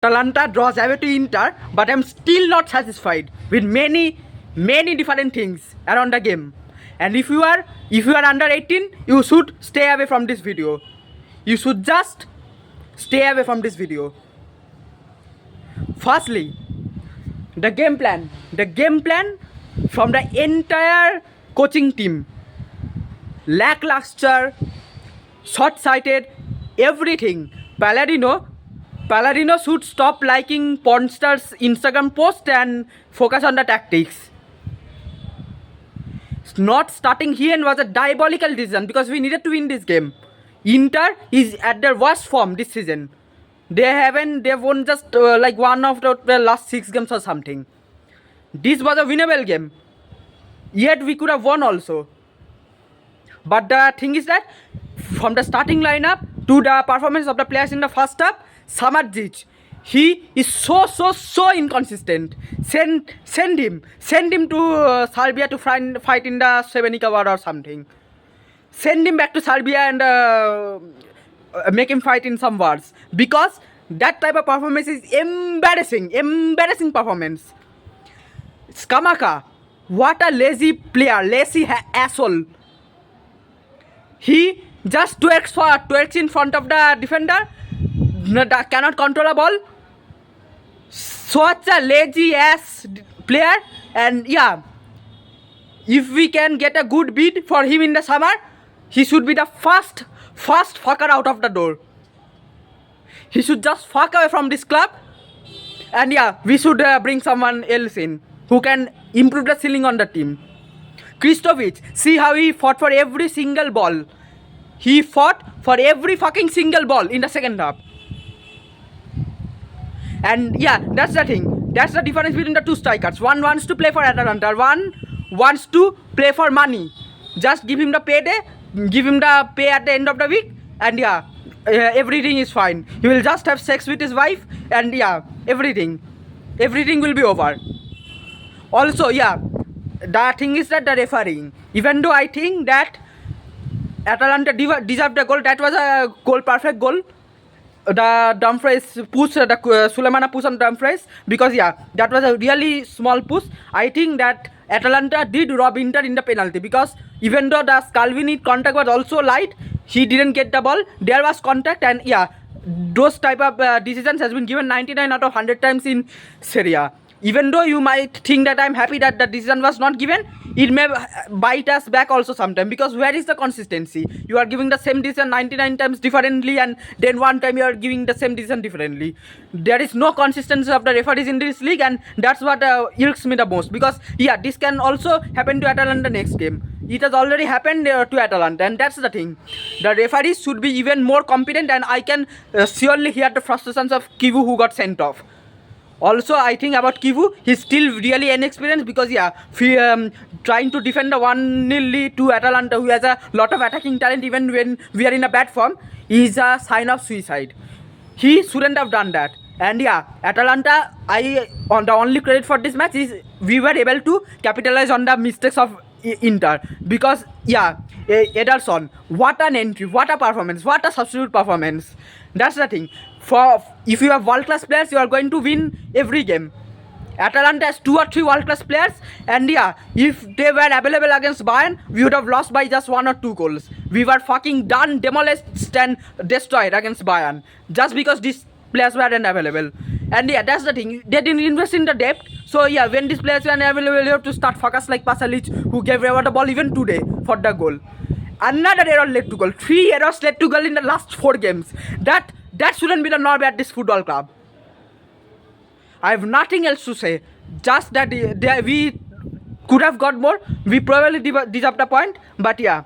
Atalanta draws away to Inter, but I'm still not satisfied with many different things around the game. And if you are under 18, you should stay away from this video. You should just stay away from this video. Firstly, the game plan from the entire coaching team, lackluster, short-sighted, everything. Palladino should stop liking Pornstars Instagram post and focus on the tactics. Not starting here was a diabolical decision because we needed to win this game. Inter is at their worst form this season. They've won just like one of the last 6 games or something. This was a winnable game. Yet we could have won also. But the thing is that from the starting lineup to the performance of the players in the first half, Samardzic, he is so inconsistent. Send him to Serbia to fight in the Srebrenica war or something. Send him back to Serbia and make him fight in some wars, because that type of performance is embarrassing performance. Scamacca, what a lazy player, asshole. He just twerks in front of the defender, cannot control a ball. Such a lazy ass player. And yeah, if we can get a good bid for him in the summer, he should be the first fucker out of the door. He should just fuck away from this club. And yeah, we should bring someone else in who can improve the ceiling on the team. Kristovic, see how he fought for every single ball. He fought for every fucking single ball in the second half. And yeah, that's the thing. That's the difference between the two strikers. One wants to play for Atalanta, one wants to play for money. Just give him the payday, give him the pay at the end of the week, and yeah, everything is fine. He will just have sex with his wife, and yeah, everything will be over. Also, yeah, the thing is that the refereeing, even though I think that Atalanta deserved the goal, that was a perfect goal. The Dumfries push, the Sulemana push on Dumfries, because yeah, that was a really small push. I think that Atalanta did rob Inter in the penalty, because even though the Scalvini contact was also light, he didn't get the ball. There was contact, and yeah, those type of decisions has been given 99 out of 100 times in Serie A. Even though you might think that I'm happy that the decision was not given, it may bite us back also sometime, because where is the consistency? You are giving the same decision 99 times differently, and then one time you are giving the same decision differently. There is no consistency of the referees in this league, and that's what irks me the most, because yeah, this can also happen to Atalanta next game. It has already happened to Atalanta, and that's the thing. The referees should be even more competent, and I can surely hear the frustrations of Kivu, who got sent off. Also, I think about Kivu, he's still really inexperienced, because yeah, trying to defend the 1-0 lead to Atalanta, who has a lot of attacking talent even when we are in a bad form, is a sign of suicide. He shouldn't have done that. And yeah, Atalanta, the only credit for this match is we were able to capitalize on the mistakes of Inter, because yeah, Ederson, what an entry, what a performance, what a substitute performance. That's the thing. If you have world-class players, you are going to win every game. Atalanta has 2 or 3 world-class players, and yeah, if they were available against Bayern, we would have lost by just 1 or 2 goals. We were fucking done, demolished and destroyed against Bayern, just because these players weren't available. And yeah, that's the thing. They didn't invest in the depth. So yeah, when these players were available, you have to start fuckers like Pasalic, who gave away the ball even today for the goal. Another error led to goal. 3 errors led to goal in the last 4 games. That shouldn't be the norm at this football club. I have nothing else to say. Just that we could have got more. We probably deserved a point. But yeah,